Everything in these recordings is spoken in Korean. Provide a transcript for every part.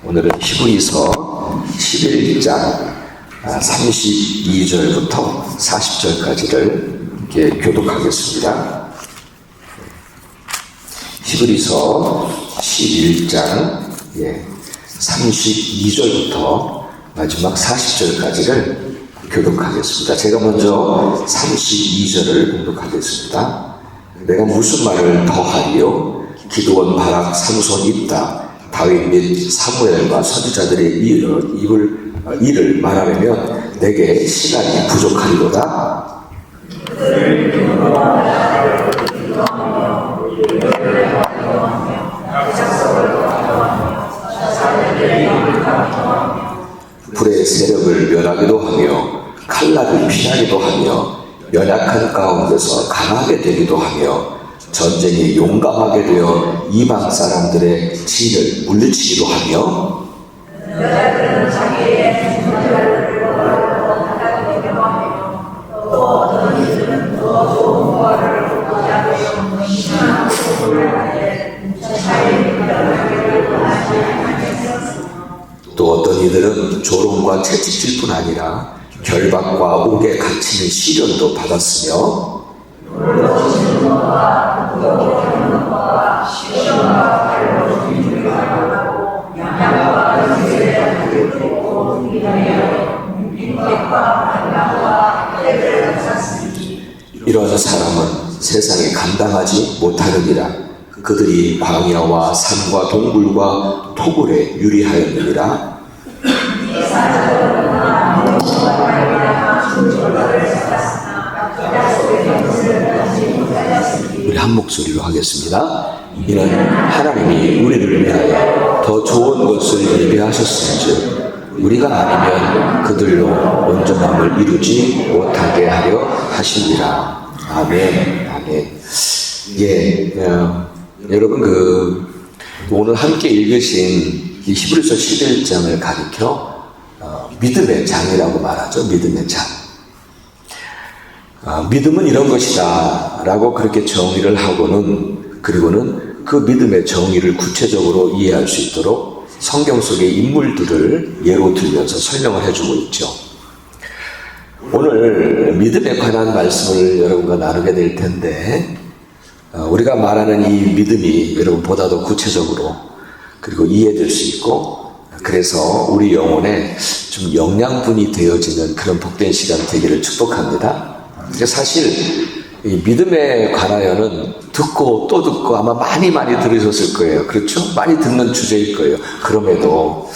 오늘은 히브리서 11장 32절부터 40절까지를 교독하겠습니다. 히브리서 11장 32절부터 마지막 40절까지를 교독하겠습니다. 제가 먼저 32절을 공독하겠습니다. 내가 무슨 말을 더하리요? 기드온, 바락, 삼손, 입다, 다윗 및 사무엘과 선지자들의 일을 말하려면 내게 시간이 부족하리로다. 불의 세력을 멸하기도 하며 칼날을 피하기도 하며 연약한 가운데서 강하게 되기도 하며 전쟁에 용감하게 되어 이방 사람들의 진을 물리치기도 하며 여자들은 자기의 존재를 하다고 되기도 하며 또 어떤 이들은 더 좋은 거를 얻고자 하여 이상한 소리를 하되 자기의 변화를 원하지 않으며 또 어떤 이들은 조롱과 채찍질 뿐 아니라 결박과 옥에 갇히는 시련도 받았으며 이런 사람은 세상에 감당하지 못하느니라. 그들이 광야와 산과 동굴과 토굴에 유리하였느니라. 우리 한 목소리로 하겠습니다. 이는 하나님이 우리를 위하여 더 좋은 것을 예비하셨은즉 우리가 아니면 그들로 온전함을 이루지 못하게 하려 하시니라. 아멘. 아멘. 여러분 오늘 함께 읽으신 이 히브리서 11장을 가리켜 믿음의 장이라고 말하죠. 믿음의 장. 믿음은 이런 것이다 라고 그렇게 정의를 하고는 그리고는 그 믿음의 정의를 구체적으로 이해할 수 있도록 성경 속의 인물들을 예로 들면서 설명을 해주고 있죠. 오늘 믿음에 관한 말씀을 여러분과 나누게 될 텐데 우리가 말하는 이 믿음이 여러분보다 더 구체적으로 그리고 이해될 수 있고 그래서 우리 영혼에 좀 영양분이 되어지는 그런 복된 시간 되기를 축복합니다. 사실 이 믿음에 관하여는 듣고 또 듣고 아마 많이 들으셨을 거예요. 그렇죠? 많이 듣는 주제일 거예요. 그럼에도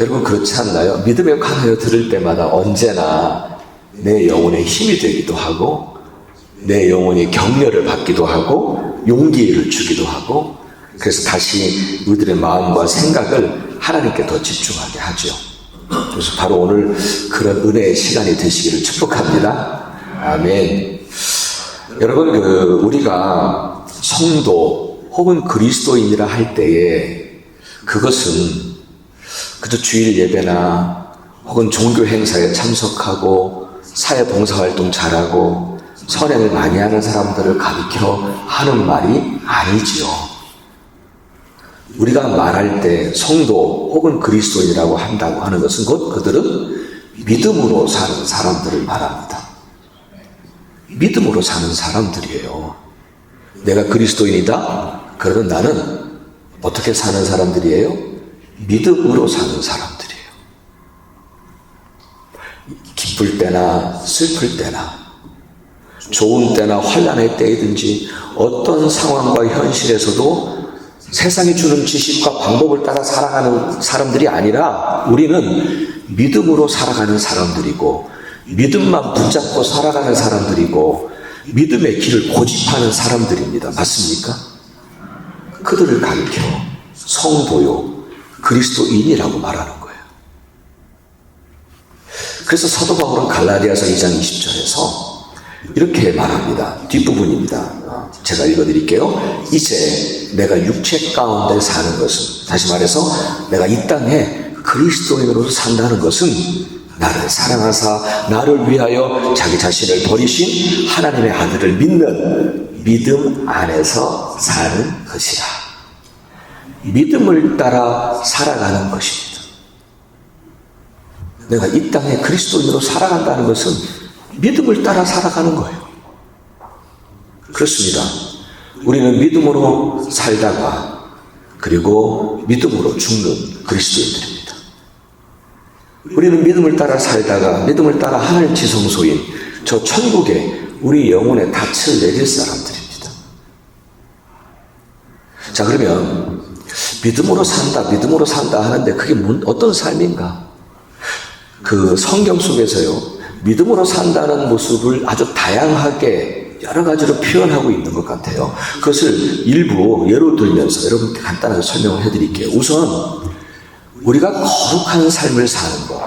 여러분 그렇지 않나요? 믿음에 관하여 들을 때마다 언제나 내 영혼에 힘이 되기도 하고 내 영혼이 격려를 받기도 하고 용기를 주기도 하고 그래서 다시 우리들의 마음과 생각을 하나님께 더 집중하게 하죠. 그래서 바로 오늘 그런 은혜의 시간이 되시기를 축복합니다. 아멘. 여러분 우리가 성도 혹은 그리스도인이라 할 때에 그것은 그저 주일 예배나 혹은 종교 행사에 참석하고 사회 봉사활동 잘하고 선행을 많이 하는 사람들을 가리켜 하는 말이 아니지요. 우리가 말할 때 성도 혹은 그리스도인이라고 한다고 하는 것은 곧 그들은 믿음으로 사는 사람들을 말합니다. 믿음으로 사는 사람들이에요. 내가 그리스도인이다? 그러면 나는 어떻게 사는 사람들이에요? 믿음으로 사는 사람들이에요. 기쁠 때나 슬플 때나 좋은 때나 환난의 때이든지 어떤 상황과 현실에서도 세상이 주는 지식과 방법을 따라 살아가는 사람들이 아니라 우리는 믿음으로 살아가는 사람들이고 믿음만 붙잡고 살아가는 사람들이고 믿음의 길을 고집하는 사람들입니다. 맞습니까? 그들을 가리켜 성도요 그리스도인이라고 말하는 거예요. 그래서 사도 바울은 갈라디아서 2장 20절에서 이렇게 말합니다. 뒷부분입니다. 제가 읽어드릴게요. 이제 내가 육체 가운데 사는 것은 다시 말해서 내가 이 땅에 그리스도인으로서 산다는 것은 나를 사랑하사 나를 위하여 자기 자신을 버리신 하나님의 아들을 믿는 믿음 안에서 사는 것이라. 믿음을 따라 살아가는 것입니다. 내가 이 땅에 그리스도인으로 살아간다는 것은 믿음을 따라 살아가는 거예요. 그렇습니다. 우리는 믿음으로 살다가 그리고 믿음으로 죽는 그리스도인들입니다. 우리는 믿음을 따라 살다가 믿음을 따라 하나님 지성소인 저 천국에 우리 영혼의 닻을 내릴 사람들입니다. 자, 그러면 믿음으로 산다 하는데 그게 어떤 삶인가? 그 성경 속에서요, 믿음으로 산다는 모습을 아주 다양하게 여러 가지로 표현하고 있는 것 같아요. 그것을 일부 예로 들면서 여러분께 간단하게 설명을 해드릴게요. 우선 우리가 거룩한 삶을 사는 것,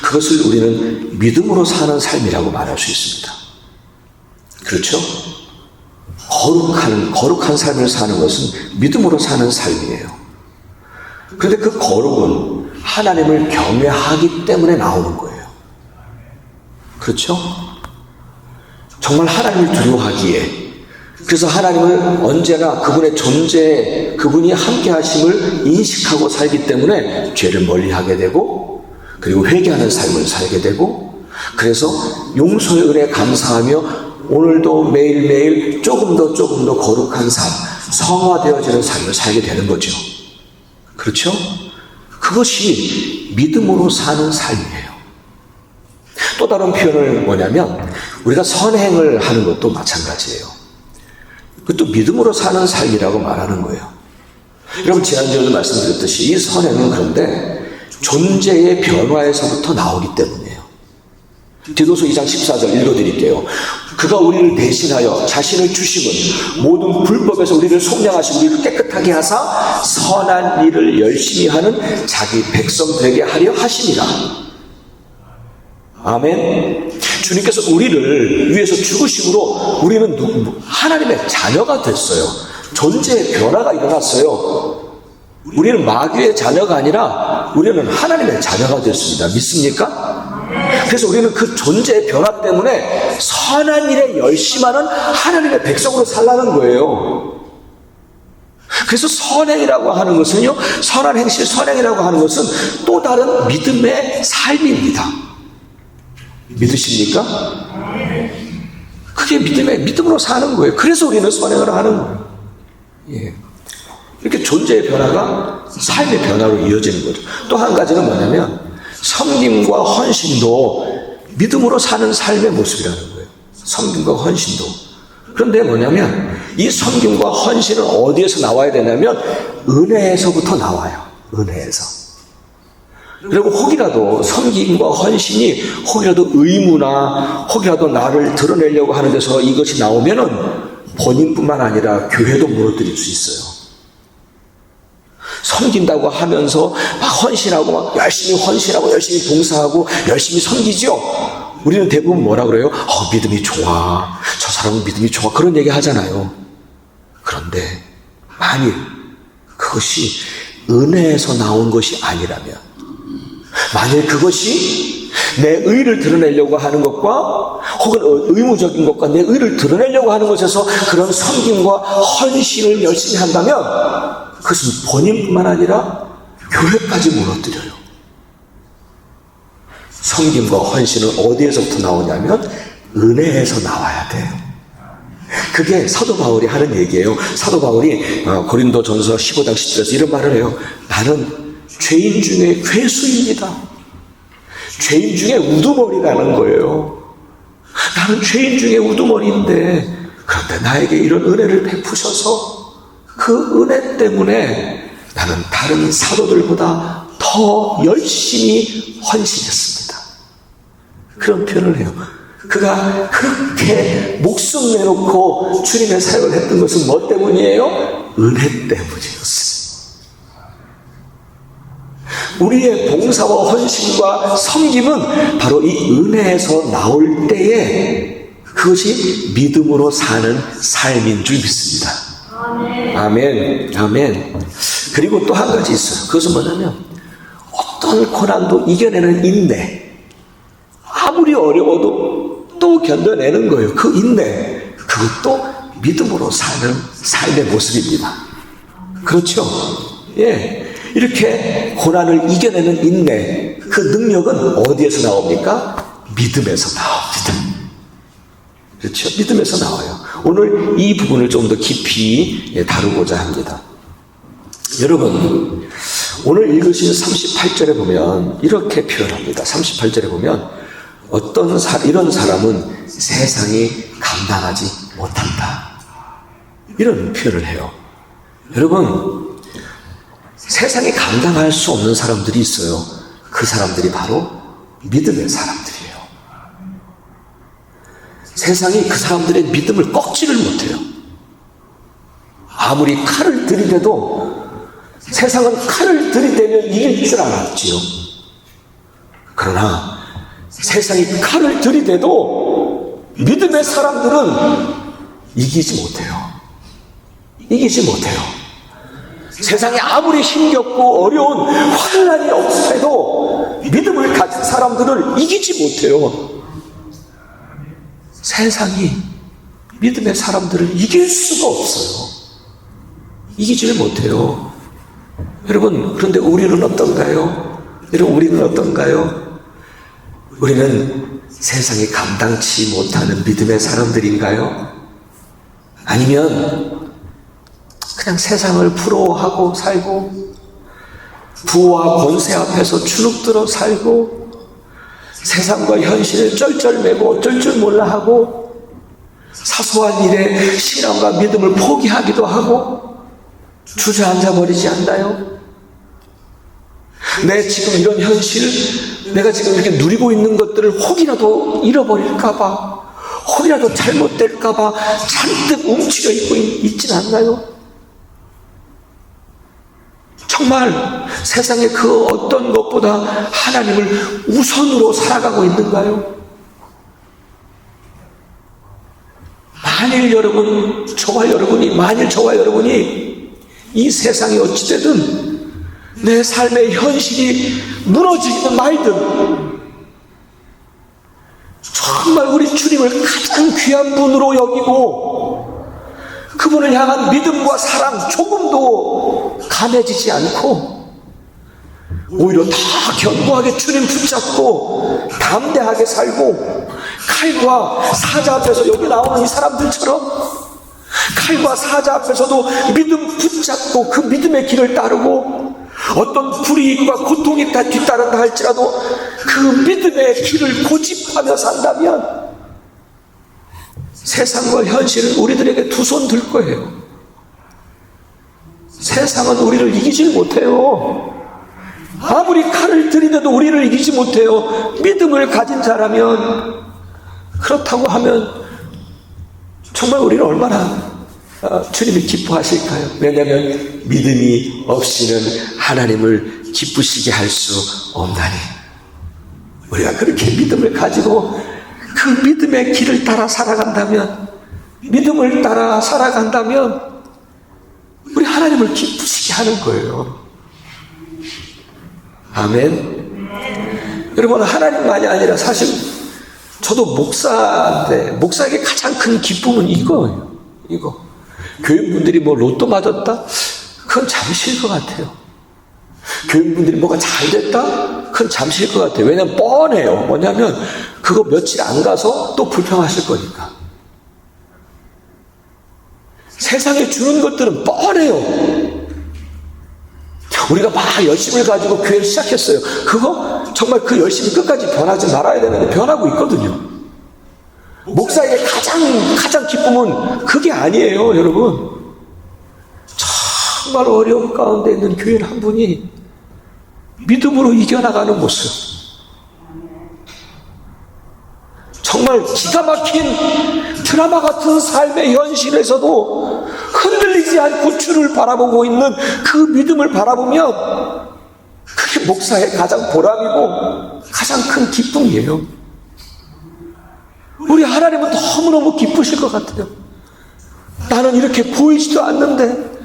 그것을 우리는 믿음으로 사는 삶이라고 말할 수 있습니다. 그렇죠? 거룩한 삶을 사는 것은 믿음으로 사는 삶이에요. 그런데 그 거룩은 하나님을 경외하기 때문에 나오는 거예요. 그렇죠? 정말 하나님을 두려워하기에, 그래서 하나님을 언제나 그분의 존재, 그분이 함께 하심을 인식하고 살기 때문에 죄를 멀리하게 되고, 그리고 회개하는 삶을 살게 되고, 그래서 용서의 은혜에 감사하며 오늘도 매일매일 조금 더 거룩한 삶, 성화되어지는 삶을 살게 되는 거죠. 그렇죠? 그것이 믿음으로 사는 삶이에요. 또 다른 표현을 뭐냐면 우리가 선행을 하는 것도 마찬가지예요. 그것도 믿음으로 사는 삶이라고 말하는 거예요. 여러분, 지난주에도 말씀드렸듯이 이 선행은 그런데 존재의 변화에서부터 나오기 때문이에요. 디도서 2장 14절 읽어드릴게요. 그가 우리를 대신하여 자신을 주심은 모든 불법에서 우리를 속량하시고 우리를 깨끗하게 하사 선한 일을 열심히 하는 자기 백성되게 하려 하심이라. 아멘. 주님께서 우리를 위해서 죽으심으로 우리는 하나님의 자녀가 됐어요. 존재의 변화가 일어났어요. 우리는 마귀의 자녀가 아니라 우리는 하나님의 자녀가 됐습니다. 믿습니까? 그래서 우리는 그 존재의 변화 때문에 선한 일에 열심하는 하나님의 백성으로 살라는 거예요. 그래서 선행이라고 하는 것은요, 선한 행실, 선행이라고 하는 것은 또 다른 믿음의 삶입니다. 믿으십니까? 그게 믿음으로 사는 거예요. 그래서 우리는 선행을 하는 거예요. 예. 이렇게 존재의 변화가 삶의 변화로 이어지는 거죠. 또 한 가지는 뭐냐면 섬김과 헌신도 믿음으로 사는 삶의 모습이라는 거예요. 섬김과 헌신도. 그런데 뭐냐면 이 섬김과 헌신은 어디에서 나와야 되냐면 은혜에서부터 나와요. 은혜에서. 그리고 혹이라도 섬김과 헌신이 혹이라도 의무나 혹이라도 나를 드러내려고 하는 데서 이것이 나오면은 본인뿐만 아니라 교회도 무너뜨릴 수 있어요. 섬긴다고 하면서 막 헌신하고 막 열심히 헌신하고 열심히 봉사하고 열심히 섬기죠. 우리는 대부분 뭐라 그래요? 믿음이 좋아. 저 사람은 믿음이 좋아. 그런 얘기 하잖아요. 그런데 만일 그것이 은혜에서 나온 것이 아니라면, 만일 그것이 내 의를 드러내려고 하는 것과 혹은 의무적인 것과 내 의를 드러내려고 하는 것에서 그런 섬김과 헌신을 열심히 한다면 그것은 본인뿐만 아니라 교회까지 무너뜨려요. 섬김과 헌신은 어디에서부터 나오냐면 은혜에서 나와야 돼요. 그게 사도 바울이 하는 얘기예요. 사도 바울이 고린도전서 15장 10절에서 이런 말을 해요. 나는 죄인 중에 괴수입니다. 죄인 중에 우두머리라는 거예요. 나는 죄인 중에 우두머리인데 그런데 나에게 이런 은혜를 베푸셔서 그 은혜 때문에 나는 다른 사도들보다 더 열심히 헌신했습니다. 그런 표현을 해요. 그가 그렇게 목숨 내놓고 주님의 사역을 했던 것은 뭐 때문이에요? 은혜 때문이었어요. 우리의 봉사와 헌신과 섬김은 바로 이 은혜에서 나올 때에 그것이 믿음으로 사는 삶인 줄 믿습니다. 아멘. 아멘. 그리고 또 한 가지 있어요. 그것은 뭐냐면 어떤 고난도 이겨내는 인내. 아무리 어려워도 또 견뎌내는 거예요. 그 인내. 그것도 믿음으로 사는 삶의 모습입니다. 그렇죠? 예. 이렇게 고난을 이겨내는 인내, 그 능력은 어디에서 나옵니까? 믿음에서 나옵니다. 그렇죠? 믿음에서 나와요. 오늘 이 부분을 좀 더 깊이 다루고자 합니다. 여러분, 오늘 읽으신 38절에 보면 이렇게 표현합니다. 38절에 보면 이런 사람은 세상이 감당하지 못한다. 이런 표현을 해요. 여러분, 세상이 감당할 수 없는 사람들이 있어요. 그 사람들이 바로 믿음의 사람들이에요. 세상이 그 사람들의 믿음을 꺾지를 못해요. 아무리 칼을 들이대도 세상은 칼을 들이대면 이길 줄 알았지요. 그러나 세상이 칼을 들이대도 믿음의 사람들은 이기지 못해요. 이기지 못해요. 세상에 아무리 힘겹고 어려운 환난이 없어도 믿음을 가진 사람들을 이기지 못해요. 세상이 믿음의 사람들을 이길 수가 없어요. 이기지를 못해요. 여러분, 그런데 우리는 어떤가요? 여러분, 우리는 어떤가요? 우리는 세상이 감당치 못하는 믿음의 사람들인가요? 아니면 그냥 세상을 부러워하고 살고 부와 권세 앞에서 주눅들어 살고 세상과 현실을 쩔쩔매고 어쩔 줄 몰라 하고 사소한 일에 신앙과 믿음을 포기하기도 하고 주저앉아 버리지 않나요? 내 지금 이런 현실, 내가 지금 이렇게 누리고 있는 것들을 혹이라도 잃어버릴까봐, 혹이라도 잘못될까봐 잔뜩 움츠려 있진 않나요? 정말 세상의 그 어떤 것보다 하나님을 우선으로 살아가고 있는가요? 만일 저와 여러분이 이 세상이 어찌되든 내 삶의 현실이 무너지든 말든 정말 우리 주님을 가장 귀한 분으로 여기고 그분을 향한 믿음과 사랑 조금도 감해지지 않고 오히려 다 견고하게 주님 붙잡고 담대하게 살고 칼과 사자 앞에서 여기 나오는 이 사람들처럼 칼과 사자 앞에서도 믿음 붙잡고 그 믿음의 길을 따르고 어떤 불이익과 고통이 뒤따른다 할지라도 그 믿음의 길을 고집하며 산다면 세상과 현실은 우리들에게 두 손 들 거예요. 세상은 우리를 이기질 못해요. 아무리 칼을 들이대도 우리를 이기지 못해요. 믿음을 가진 자라면, 그렇다고 하면 정말 우리는 얼마나 주님이 기뻐하실까요? 왜냐하면 믿음이 없이는 하나님을 기쁘시게 할 수 없나니. 우리가 그렇게 믿음을 가지고 그 믿음의 길을 따라 살아간다면, 믿음을 따라 살아간다면 우리 하나님을 기쁘시게 하는 거예요. 아멘. 여러분, 하나님만이 아니라 사실 저도 목사인데 목사에게 가장 큰 기쁨은 이거예요. 이거. 교인분들이 뭐 로또 맞았다? 그건 잠시일 것 같아요. 교인분들이 뭐가 잘 됐다? 그건 잠시일 것 같아요. 왜냐면 뻔해요. 뭐냐면 그거 며칠 안 가서 또 불평하실 거니까. 세상에 주는 것들은 뻔해요. 우리가 막 열심을 가지고 교회를 시작했어요. 그거 정말 그 열심이 끝까지 변하지 말아야 되는데 변하고 있거든요. 목사에게 가장 기쁨은 그게 아니에요, 여러분. 정말 어려움 가운데 있는 교인 한 분이 믿음으로 이겨나가는 모습. 정말 기가 막힌 드라마 같은 삶의 현실에서도 흔들리지 않고 주를 바라보고 있는 그 믿음을 바라보면 그게 목사의 가장 보람이고 가장 큰 기쁨이에요. 우리 하나님은 너무너무 기쁘실 것 같아요. 나는 이렇게 보이지도 않는데,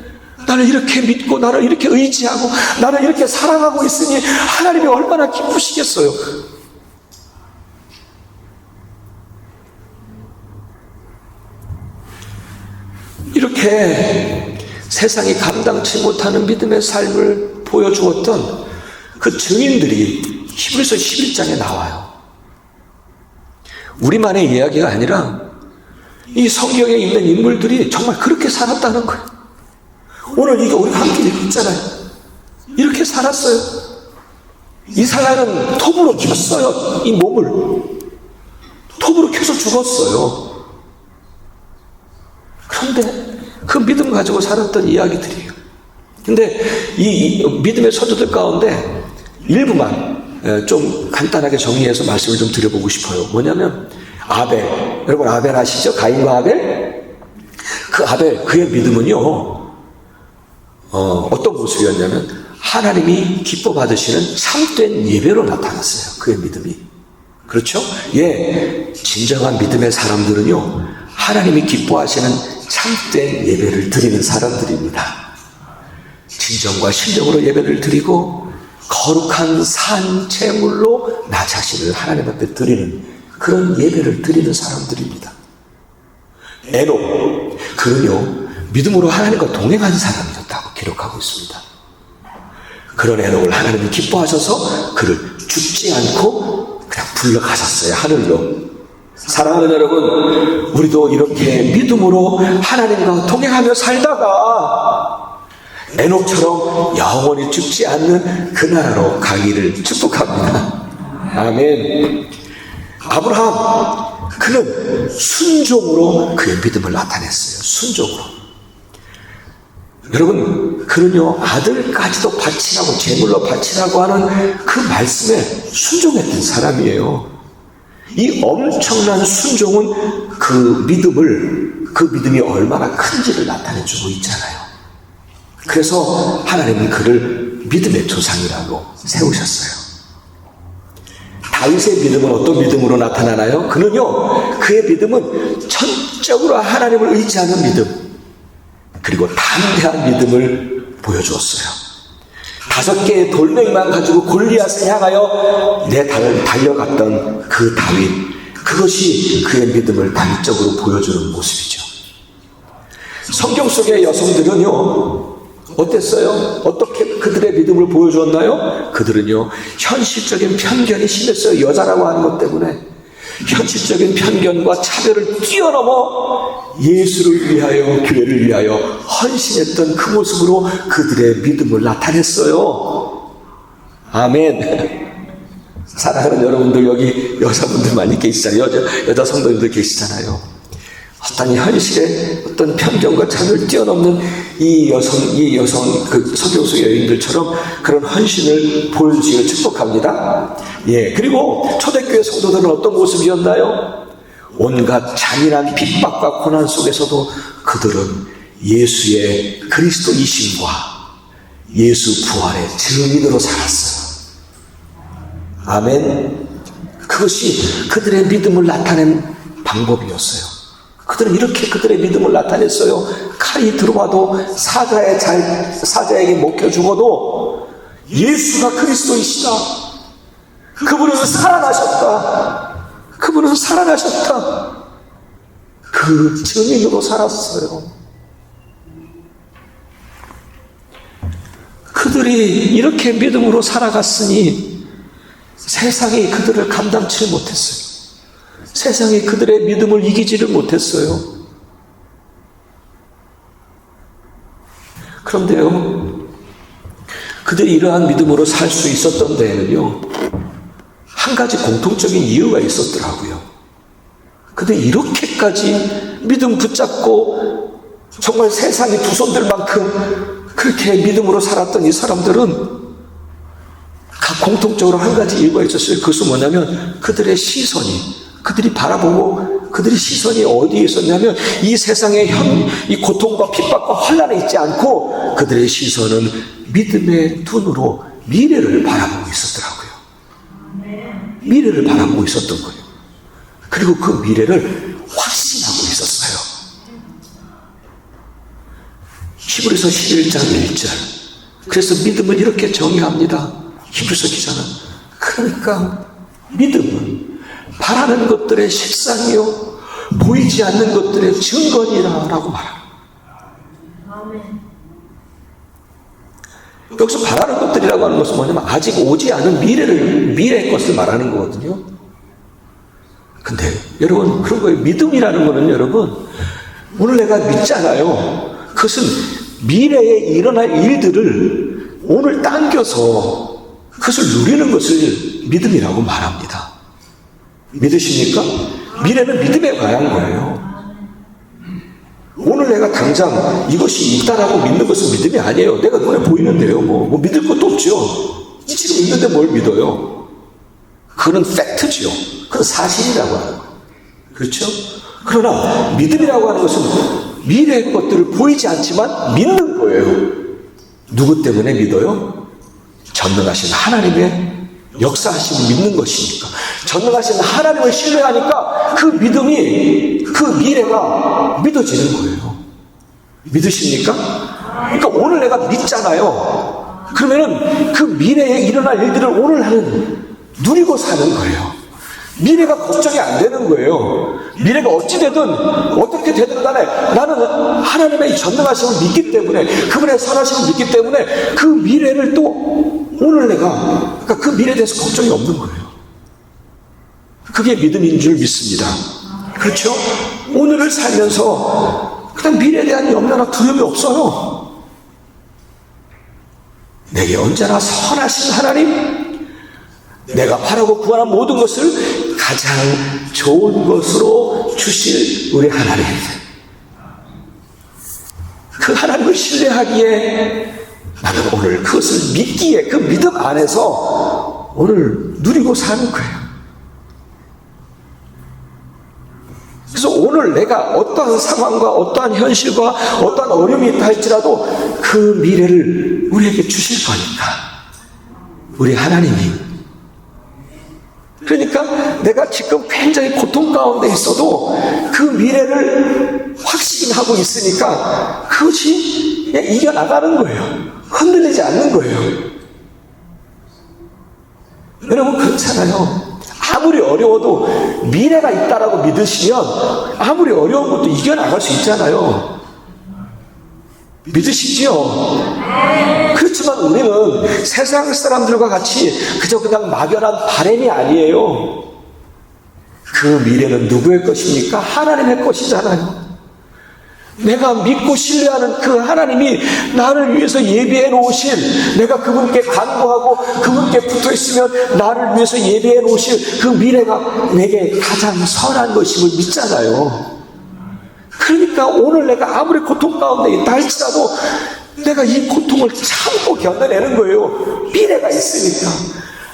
나는 이렇게 믿고, 나는 이렇게 의지하고, 나는 이렇게 사랑하고 있으니 하나님이 얼마나 기쁘시겠어요. 이렇게 세상이 감당치 못하는 믿음의 삶을 보여주었던 그 증인들이 히브리서 11장에 나와요. 우리만의 이야기가 아니라 이 성경에 있는 인물들이 정말 그렇게 살았다는 거예요. 오늘 이게 우리가 함께 읽었잖아요. 이렇게 살았어요. 이사야는 톱으로 켰어요. 이 몸을 톱으로 켜서 죽었어요. 그런데 그 믿음 가지고 살았던 이야기들이에요. 근데 이 믿음의 서조들 가운데 일부만 좀 간단하게 정리해서 말씀을 좀 드려보고 싶어요. 뭐냐면 아벨, 여러분 아벨 아시죠? 가인과 아벨? 그 아벨, 그의 믿음은요 어떤 모습이었냐면 하나님이 기뻐 받으시는 참된 예배로 나타났어요. 그의 믿음이. 그렇죠? 예, 진정한 믿음의 사람들은요 하나님이 기뻐하시는 참된 예배를 드리는 사람들입니다. 진정과 신정으로 예배를 드리고 거룩한 산 제물로 나 자신을 하나님 앞에 드리는 그런 예배를 드리는 사람들입니다. 에녹, 그는요 믿음으로 하나님과 동행한 사람이었다고 기록하고 있습니다. 그런 에녹을 하나님이 기뻐하셔서 그를 죽지 않고 그냥 불러가셨어요. 하늘로. 사랑하는 여러분, 우리도 이렇게 믿음으로 하나님과 동행하며 살다가 에녹처럼 영원히 죽지 않는 그 나라로 가기를 축복합니다. 아멘. 아브라함, 그는 순종으로 그의 믿음을 나타냈어요. 순종으로. 여러분, 그는요 아들까지도 바치라고, 제물로 바치라고 하는 그 말씀에 순종했던 사람이에요. 이 엄청난 순종은 그 믿음이 얼마나 큰지를 나타내주고 있잖아요. 그래서 하나님은 그를 믿음의 조상이라고 세우셨어요. 다윗의 믿음은 어떤 믿음으로 나타나나요? 그는요 그의 믿음은 전적으로 하나님을 의지하는 믿음, 그리고 담대한 믿음을 보여주었어요. 5개의 돌멩이만 가지고 골리앗을 향하여 달려갔던 그 다윗, 그것이 그의 믿음을 단적으로 보여주는 모습이죠. 성경 속의 여성들은요 어땠어요? 어떻게 그들의 믿음을 보여주었나요? 그들은요 현실적인 편견이 심했어요. 여자라고 하는 것 때문에 현실적인 편견과 차별을 뛰어넘어 예수를 위하여, 교회를 위하여 헌신했던 그 모습으로 그들의 믿음을 나타냈어요. 아멘. 사랑하는 여러분들, 여기 여자분들 많이 계시잖아요. 여자 성도님들 계시잖아요. 어떤 현실의 어떤 편견과 차별을 뛰어넘는 이 여성 그 서교수 여인들처럼 그런 헌신을 보여주기를 축복합니다. 예, 그리고 초대교회 성도들은 어떤 모습이었나요? 온갖 잔인한 핍박과 고난 속에서도 그들은 예수의 그리스도이심과 예수 부활의 증인으로 살았어요. 아멘. 그것이 그들의 믿음을 나타낸 방법이었어요. 그들은 이렇게 그들의 믿음을 나타냈어요. 칼이 들어와도 사자에게 먹혀 죽어도 예수가 그리스도이시다. 그분은 살아나셨다. 그분은 살아나셨다. 그 증인으로 살았어요. 그들이 이렇게 믿음으로 살아갔으니 세상이 그들을 감당치 못했어요. 세상이 그들의 믿음을 이기지를 못했어요. 그런데요, 그들이 이러한 믿음으로 살 수 있었던 데에는요, 한 가지 공통적인 이유가 있었더라고요. 그들이 이렇게까지 믿음 붙잡고 정말 세상이 두 손 들 만큼 그렇게 믿음으로 살았던 이 사람들은 각 공통적으로 한 가지 이유가 있었어요. 그것은 뭐냐면 그들의 시선이, 그들이 바라보고 그들의 시선이 어디에 있었냐면 이 세상의 이 고통과 핍박과 환난에 있지 않고 그들의 시선은 믿음의 눈으로 미래를 바라보고 있었더라고요. 미래를 바라보고 있었던 거예요. 그리고 그 미래를 확신하고 있었어요. 히브리서 11장 1절. 그래서 믿음은 이렇게 정의합니다. 히브리서 기자는. 그러니까 믿음은 바라는 것들의 실상이요 보이지 않는 것들의 증거니라 라고 말합니다. 여기서 바라는 것들이라고 하는 것은 뭐냐면 아직 오지 않은 미래의 것을 말하는 거거든요. 근데 여러분, 그런 거예요. 믿음이라는 거는 여러분, 오늘 내가 믿잖아요. 그것은 미래에 일어날 일들을 오늘 당겨서 그것을 누리는 것을 믿음이라고 말합니다. 믿으십니까? 미래는 믿음에 관한 거예요. 오늘 내가 당장 이것이 있다라고 믿는 것은 믿음이 아니에요. 내가 눈에 보이는데요. 뭐 믿을 것도 없죠. 지금 있는데 뭘 믿어요? 그건 팩트죠. 그건 사실이라고 하는 거예요. 그렇죠? 그러나 믿음이라고 하는 것은 미래의 것들을 보이지 않지만 믿는 거예요. 누구 때문에 믿어요? 전능하신 하나님의 역사하심을 믿는 것이니까. 전능하신 하나님을 신뢰하니까 그 믿음이, 그 미래가 믿어지는 거예요. 믿으십니까? 그러니까 오늘 내가 믿잖아요. 그러면은 그 미래에 일어날 일들을 오늘 누리고 사는 거예요. 미래가 걱정이 안 되는 거예요. 미래가 어찌되든 어떻게 되든 간에 나는 하나님의 전능하심을 믿기 때문에, 그분의 선하심을 믿기 때문에 그 미래를 또 오늘 그러니까 그 미래에 대해서 걱정이 없는 거예요. 그게 믿음인 줄 믿습니다. 그렇죠? 오늘을 살면서 그냥 미래에 대한 염려나 두려움이 없어요. 내게 언제나 선하신 하나님, 내가 바라고 구하는 모든 것을 가장 좋은 것으로 주실 우리 하나님, 그 하나님을 신뢰하기에 나는 오늘 그것을 믿기에, 그 믿음 안에서 오늘 누리고 사는 거예요. 그래서 오늘 내가 어떠한 상황과 어떠한 현실과 어떠한 어려움이 있다 할지라도 그 미래를 우리에게 주실 거니까, 우리 하나님이. 그러니까 내가 지금 굉장히 고통 가운데 있어도 그 미래를 확신하고 있으니까 그것이 그냥 이겨나가는 거예요. 흔들리지 않는 거예요. 여러분, 그렇잖아요. 아무리 어려워도 미래가 있다라고 믿으시면 아무리 어려운 것도 이겨나갈 수 있잖아요. 믿으시지요? 그렇지만 우리는 세상 사람들과 같이 그저 그냥 막연한 바람이 아니에요. 그 미래는 누구의 것입니까? 하나님의 것이잖아요. 내가 믿고 신뢰하는 그 하나님이 나를 위해서 예비해 놓으신, 내가 그분께 간구하고 그분께 붙어 있으면 나를 위해서 예비해 놓으신 그 미래가 내게 가장 선한 것임을 믿잖아요. 그러니까 오늘 내가 아무리 고통 가운데 있다 할지라도 내가 이 고통을 참고 견뎌내는 거예요. 미래가 있으니까.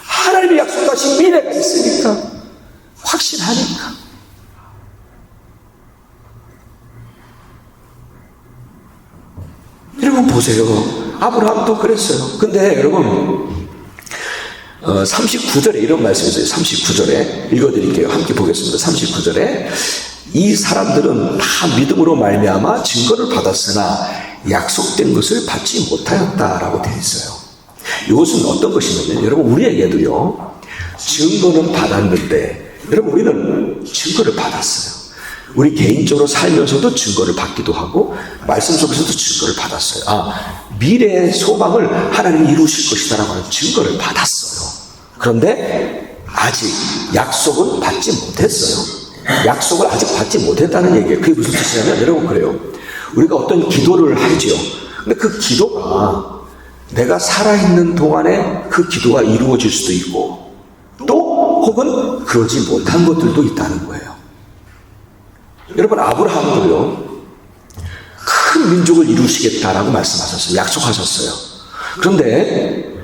하나님이 약속하신 미래가 있으니까. 확신하니까. 여러분 보세요. 아브라함도 그랬어요. 근데 여러분 39절에 이런 말씀이 있어요. 39절에 읽어드릴게요. 함께 보겠습니다. 39절에 이 사람들은 다 믿음으로 말미암아 증거를 받았으나 약속된 것을 받지 못하였다라고 되어 있어요. 이것은 어떤 것이냐면 여러분, 우리에게도요, 증거는 받았는데, 여러분, 우리는 증거를 받았어요. 우리 개인적으로 살면서도 증거를 받기도 하고 말씀 속에서도 증거를 받았어요. 미래의 소망을 하나님이 이루실 것이다라고 하는 증거를 받았어요. 그런데 아직 약속은 받지 못했어요. 약속을 아직 받지 못했다는 얘기예요. 그게 무슨 뜻이냐면 여러분, 그래요. 우리가 어떤 기도를 하죠. 근데 그 기도가 내가 살아있는 동안에 그 기도가 이루어질 수도 있고 또 혹은 그러지 못한 것들도 있다는 거예요. 여러분, 아브라함도요, 큰 민족을 이루시겠다라고 말씀하셨어요. 약속하셨어요. 그런데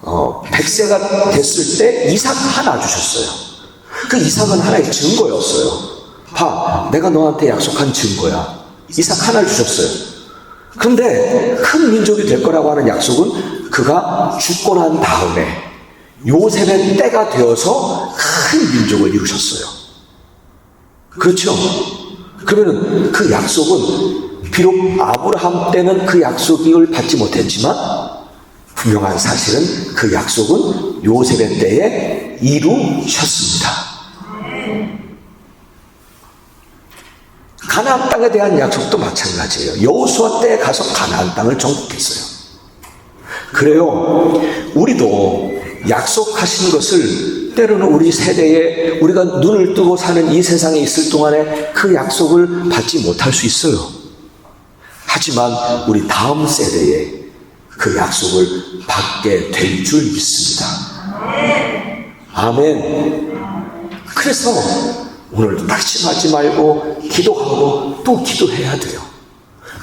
100세가 됐을 때 이삭 하나 주셨어요. 그 이삭은 하나의 증거였어요. 봐, 내가 너한테 약속한 증거야. 이삭 하나를 주셨어요. 그런데 큰 민족이 될 거라고 하는 약속은 그가 죽고 난 다음에 요셉의 때가 되어서 큰 민족을 이루셨어요. 그렇죠? 그러면 그 약속은 비록 아브라함 때는 그 약속을 받지 못했지만 분명한 사실은 그 약속은 요셉의 때에 이루셨습니다. 가나안 땅에 대한 약속도 마찬가지예요. 여호수아 때에 가서 가나안 땅을 정복했어요. 그래요. 우리도 약속하신 것을 때로는 우리 세대에 우리가 눈을 뜨고 사는 이 세상에 있을 동안에 그 약속을 받지 못할 수 있어요. 하지만 우리 다음 세대에 그 약속을 받게 될 줄 믿습니다. 아멘. 그래서 오늘도 낙심하지 말고 기도하고 또 기도해야 돼요.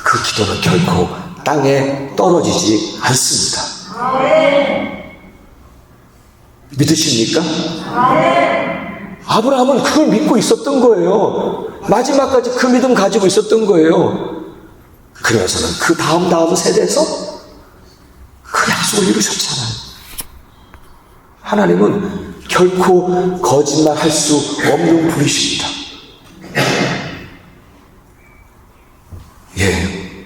그 기도는 결코 땅에 떨어지지 않습니다. 믿으십니까? 아브라함은 그걸 믿고 있었던 거예요. 마지막까지 그 믿음 가지고 있었던 거예요. 그래서는 그 다음 세대에서 그 약속을 이루셨잖아요. 하나님은 결코 거짓말할 수 없는 분이십니다. 예,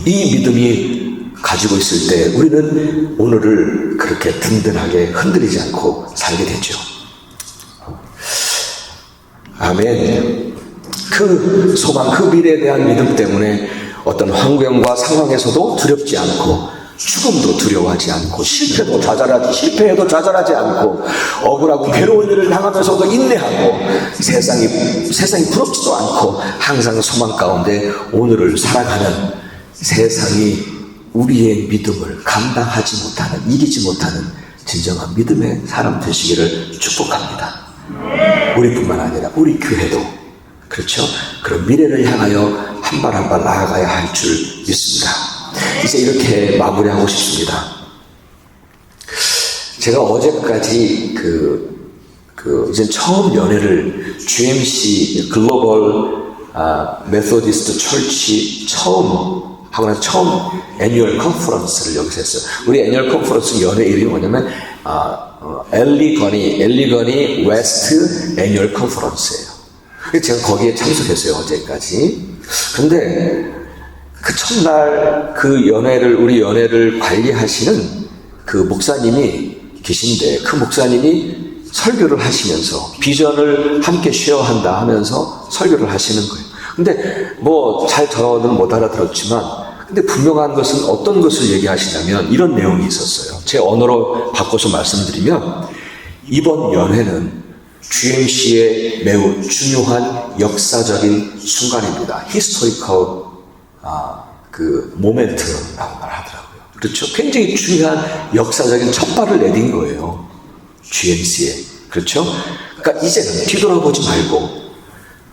이 믿음이 가지고 있을 때 우리는 오늘을 그렇게 든든하게 흔들리지 않고 살게 되죠. 아멘. 그 소망, 그 미래에 대한 믿음 때문에 어떤 환경과 상황에서도 두렵지 않고, 죽음도 두려워하지 않고, 실패해도 좌절하지 않고, 억울하고 괴로운 일을 당하면서도 인내하고, 세상이 부럽지도 않고, 항상 소망 가운데 오늘을 살아가는, 세상이 우리의 믿음을 감당하지 못하는, 이기지 못하는 진정한 믿음의 사람 되시기를 축복합니다. 우리뿐만 아니라 우리 교회도 그렇죠? 그런 미래를 향하여 한 발 한 발 나아가야 할 줄 믿습니다. 이제 이렇게 마무리하고 싶습니다. 제가 어제까지 이제 처음 연회를 GMC 글로벌 메소디스트 철치 처음 하고 나서 처음 애니얼 컨퍼런스를 여기서 했어요. 우리 애니얼 컨퍼런스 연회 이름이 뭐냐면 엘리거니 웨스트 애니얼 컨퍼런스예요. 제가 거기에 참석했어요, 어제까지. 근데 그 첫날 우리 연회를 관리하시는 그 목사님이 계신데, 그 목사님이 설교를 하시면서 비전을 함께 쉐어한다 하면서 설교를 하시는 거예요. 근데 잘 저는 못 알아들었지만, 근데 분명한 것은 어떤 것을 얘기하시냐면 이런 내용이 있었어요. 제 언어로 바꿔서 말씀드리면, 이번 연회는 GMC의 매우 중요한 역사적인 순간입니다. 히스토리컬 모멘트라고 말하더라고요. 그렇죠? 굉장히 중요한 역사적인 첫 발을 내딘 거예요. GMC에. 그렇죠? 그러니까 이제는 뒤돌아보지 말고,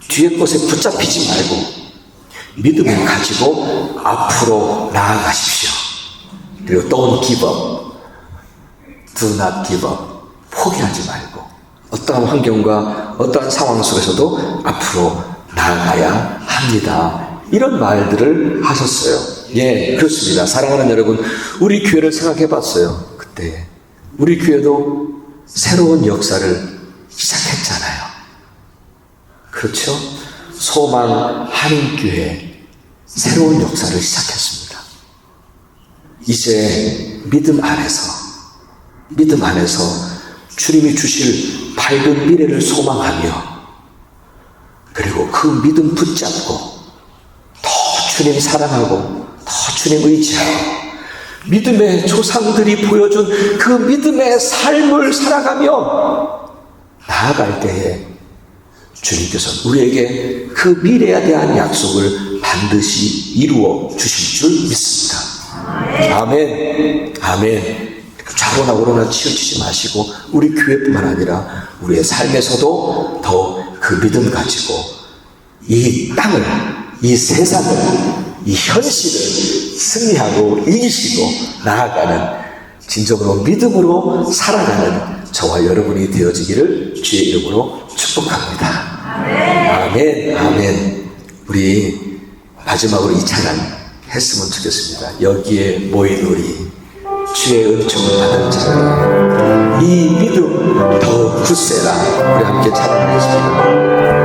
뒤에 것에 붙잡히지 말고, 믿음을 가지고 앞으로 나아가십시오. 그리고 don't give up. Do not give up. 포기하지 말고, 어떠한 환경과 어떠한 상황 속에서도 앞으로 나아가야 합니다. 이런 말들을 하셨어요. 예, 그렇습니다. 사랑하는 여러분, 우리 교회를 생각해 봤어요. 그때 우리 교회도 새로운 역사를 시작했잖아요. 그렇죠? 소망 한인교회 새로운 역사를 시작했습니다. 이제 믿음 안에서 주님이 주실 밝은 미래를 소망하며, 그리고 그 믿음 붙잡고 더 주님 사랑하고 더 주님 의지하고, 믿음의 조상들이 보여준 그 믿음의 삶을 살아가며 나아갈 때에 주님께서 우리에게 그 미래에 대한 약속을 반드시 이루어 주실 줄 믿습니다. 아멘. 아멘. 좌로나 우로나 치우치지 마시고, 우리 교회뿐만 아니라 우리의 삶에서도 더 그 믿음 가지고 이 땅을, 이 세상을, 이 현실을 승리하고 이기시고 나아가는, 진정으로 믿음으로 살아가는 저와 여러분이 되어지기를 주의 이름으로 축복합니다. 아멘. 아멘. 우리 마지막으로 이 찬양 했으면 좋겠습니다. 여기에 모인 우리 주의 은총을 받은 자들, 이 믿음 더욱 굳세라. 우리 함께 찬양하겠습니다.